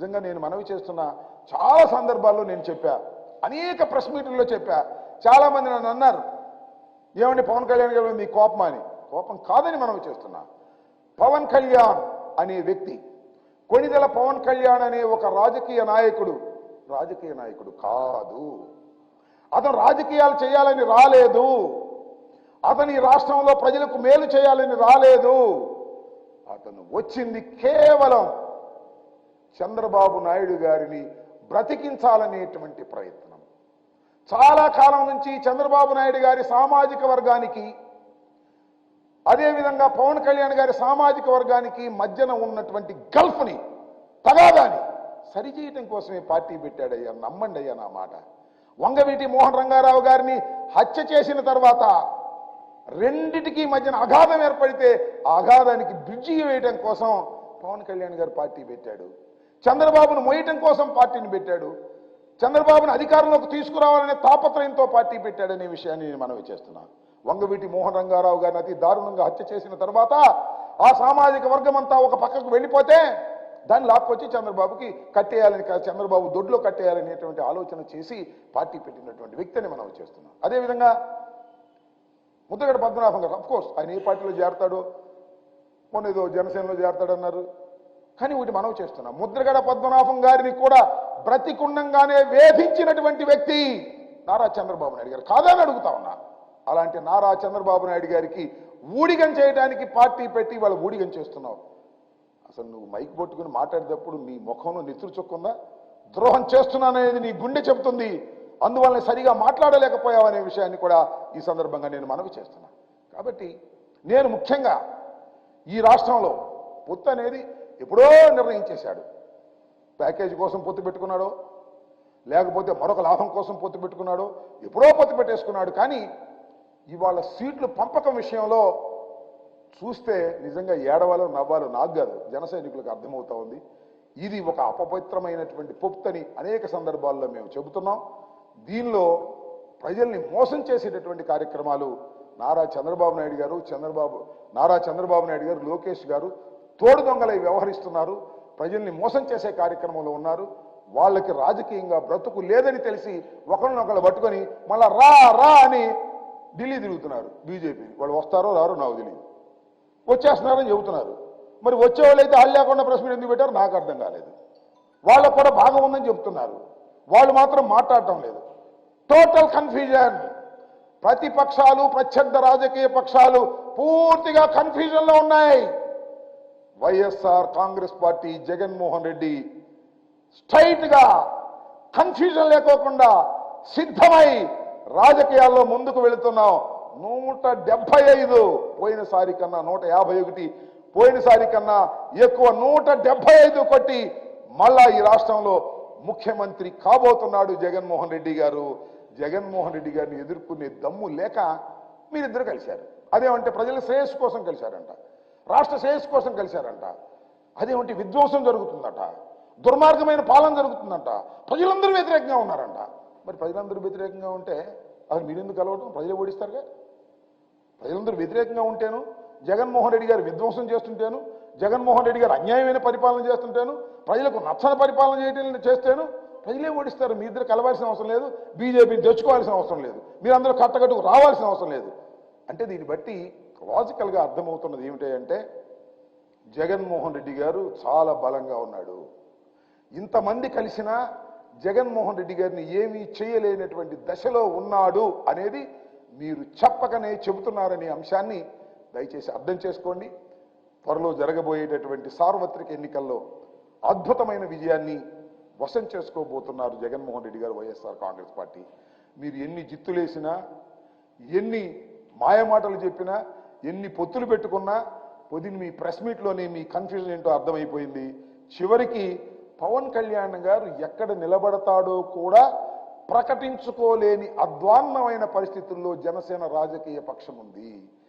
నిజంగా నేను మనవి చేస్తున్న చాలా సందర్భాల్లో నేను చెప్పా, అనేక ప్రెస్ మీటింగ్లో చెప్పా. చాలామంది నన్ను అన్నారు, ఏమండి పవన్ కళ్యాణ్ గారు మీ కోపమా అని. కోపం కాదని మనవి చేస్తున్నా. పవన్ కళ్యాణ్ అనే వ్యక్తి, కొణిదెల పవన్ కళ్యాణ్ అనే ఒక రాజకీయ నాయకుడు కాదు. అతను రాజకీయాలు చేయాలని రాలేదు. అతను ఈ రాష్ట్రంలో ప్రజలకు మేలు చేయాలని రాలేదు. అతను వచ్చింది కేవలం చంద్రబాబు నాయుడు గారిని బ్రతికించాలనేటువంటి ప్రయత్నం. చాలా కాలం నుంచి చంద్రబాబు నాయుడు గారి సామాజిక వర్గానికి, అదేవిధంగా పవన్ కళ్యాణ్ గారి సామాజిక వర్గానికి మధ్యన ఉన్నటువంటి గల్ఫ్ని, తగాదాని సరిచేయటం కోసమే పార్టీ పెట్టాడయ్యా. నమ్మండి అయ్యా నా మాట. వంగవీటి మోహన్ రంగారావు గారిని హత్య చేసిన తర్వాత రెండిటికి మధ్యన అగాధం ఏర్పడితే ఆ అగాధానికి బ్రిడ్జి వేయటం కోసం పవన్ కళ్యాణ్ గారు పార్టీ పెట్టాడు. చంద్రబాబును మోయటం కోసం పార్టీని పెట్టాడు. చంద్రబాబును అధికారంలోకి తీసుకురావాలనే తాపత్రయంతో పార్టీ పెట్టాడనే విషయాన్ని నేను మనవి చేస్తున్నాను. వంగవీటి మోహన్ రంగారావు గారిని అతి దారుణంగా హత్య చేసిన తర్వాత ఆ సామాజిక వర్గం అంతా ఒక పక్కకు వెళ్ళిపోతే దాన్ని లాక్కొచ్చి చంద్రబాబుకి కట్టేయాలని, చంద్రబాబు దొడ్లో కట్టేయాలనేటువంటి ఆలోచన చేసి పార్టీ పెట్టినటువంటి వ్యక్తిని మనం చేస్తున్నాం. అదేవిధంగా ముద్దగడ పద్మనాభం గారు, అఫ్కోర్స్ ఆయన ఏ పార్టీలో చేరతాడో, మొన్న ఏదో జనసేనలో చేరతాడన్నారు. కానీ ఒకటి మనం చేస్తున్నాం, ముద్రగడ పద్మనాభం గారిని కూడా బ్రతికుండంగానే వేధించినటువంటి వ్యక్తి నారా చంద్రబాబు నాయుడు గారు కాదని అడుగుతా ఉన్నా. అలాంటి నారా చంద్రబాబు నాయుడు గారికి ఊడిగం చేయడానికి పార్టీ పెట్టి వాళ్ళు ఊడిగం చేస్తున్నావు. అసలు నువ్వు మైక్ పట్టుకుని మాట్లాడేటప్పుడు నీ ముఖంలో నెత్తురు చొక్కుందా? ద్రోహం చేస్తున్నాననేది నీ గుండె చెబుతుంది. అందువల్ల సరిగా మాట్లాడలేకపోయావనే విషయాన్ని కూడా ఈ సందర్భంగా నేను మనవి చేస్తున్నా. కాబట్టి నేను ముఖ్యంగా ఈ రాష్ట్రంలో పొత్తు అనేది ఎప్పుడో నిర్ణయించేశాడు. ప్యాకేజీ కోసం పొత్తు పెట్టుకున్నాడో, లేకపోతే మరొక లాభం కోసం పొత్తు పెట్టుకున్నాడో, ఎప్పుడో పొత్తు పెట్టేసుకున్నాడు. కానీ ఇవాళ సీట్లు పంపకం విషయంలో చూస్తే నిజంగా ఏడవాలో నవ్వాలో నాకు కాదు, జన సైనికులకు అర్థమవుతా ఉంది. ఇది ఒక అపవిత్రమైనటువంటి పొత్తని అనేక సందర్భాల్లో మేము చెబుతున్నాం. దీనిలో ప్రజల్ని మోసం చేసేటటువంటి కార్యక్రమాలు నారా చంద్రబాబు నాయుడు గారు, లోకేష్ గారు తోడు దొంగలై వ్యవహరిస్తున్నారు. ప్రజల్ని మోసం చేసే కార్యక్రమంలో ఉన్నారు. వాళ్ళకి రాజకీయంగా బ్రతుకు లేదని తెలిసి ఒకరినొకరు పట్టుకొని మళ్ళా రా రా అని ఢిల్లీ తిరుగుతున్నారు. బీజేపీ వాళ్ళు వస్తారో రారో నాకు తెలియదు, వచ్చేస్తున్నారని చెబుతున్నారు. మరి వచ్చేవాళ్ళు అయితే వాళ్ళు లేకుండా ప్రెస్ మీట్ ఎందుకు పెట్టారు నాకు అర్థం కాలేదు. వాళ్ళకు కూడా భాగం ఉందని చెప్తున్నారు, వాళ్ళు మాత్రం మాట్లాడటం లేదు. Total confusion. ప్రతిపక్షాలు, ప్రత్యర్థ రాజకీయ పక్షాలు పూర్తిగా కన్ఫ్యూజన్లో ఉన్నాయి. వైఎస్ఆర్ కాంగ్రెస్ పార్టీ, జగన్మోహన్ రెడ్డి స్ట్రైట్గా కన్ఫ్యూజన్ లేకోకుండా సిద్ధమై రాజకీయాల్లో ముందుకు వెళుతున్నాం. 175 పోయినసారి కన్నా 151, పోయినసారి కన్నా ఎక్కువ 175 కొట్టి మళ్ళా ఈ రాష్ట్రంలో ముఖ్యమంత్రి కాబోతున్నాడు జగన్మోహన్ రెడ్డి గారు. జగన్మోహన్ రెడ్డి గారిని ఎదుర్కొనే దమ్ము లేక మీరిద్దరు కలిశారు. అదేమంటే ప్రజల శ్రేయస్సు కోసం కలిశారంట, రాష్ట్ర శ్రేయస్సు కోసం కలిశారంట. అదేమంటే విధ్వంసం జరుగుతుందట, దుర్మార్గమైన పాలన జరుగుతుందంట, ప్రజలందరూ వ్యతిరేకంగా ఉన్నారంట. మరి ప్రజలందరూ వ్యతిరేకంగా ఉంటే అసలు మీరెందుకు కలవటం? ప్రజలు ఓడిస్తారుగా. ప్రజలందరూ వ్యతిరేకంగా ఉంటేను, జగన్మోహన్ రెడ్డి గారు విధ్వంసం చేస్తుంటేను, జగన్మోహన్ రెడ్డి గారు అన్యాయమైన పరిపాలన చేస్తుంటేను, ప్రజలకు నచ్చని పరిపాలన చేస్తేను ప్రజలే ఓడిస్తారు. మీ ఇద్దరు కలవాల్సిన అవసరం లేదు, బీజేపీని తెచ్చుకోవాల్సిన అవసరం లేదు, మీరందరూ కట్టకట్టుకు రావాల్సిన అవసరం లేదు. అంటే దీన్ని బట్టి లాజికల్గా అర్థమవుతున్నది ఏమిటంటే జగన్మోహన్ రెడ్డి గారు చాలా బలంగా ఉన్నాడు. ఇంతమంది కలిసినా జగన్మోహన్ రెడ్డి గారిని ఏమీ చేయలేనటువంటి దశలో ఉన్నాడు అనేది మీరు చెప్పకనే చెబుతున్నారనే అంశాన్ని దయచేసి అర్థం చేసుకోండి. త్వరలో జరగబోయేటటువంటి సార్వత్రిక ఎన్నికల్లో అద్భుతమైన విజయాన్ని వశం చేసుకోబోతున్నారు జగన్మోహన్ రెడ్డి గారు, వైఎస్ఆర్ కాంగ్రెస్ పార్టీ. మీరు ఎన్ని జిత్తులేసినా, ఎన్ని మాయమాటలు చెప్పినా, ఎన్ని పొత్తులు పెట్టుకున్నా పొద్దున్న మీ ప్రెస్ మీట్లోనే మీ కన్ఫ్యూజన్ ఏంటో అర్థమైపోయింది. చివరికి పవన్ కళ్యాణ్ గారు ఎక్కడ నిలబడతాడో కూడా ప్రకటించుకోలేని అధ్వాన్నమైన పరిస్థితుల్లో జనసేన రాజకీయ పక్షం ఉంది.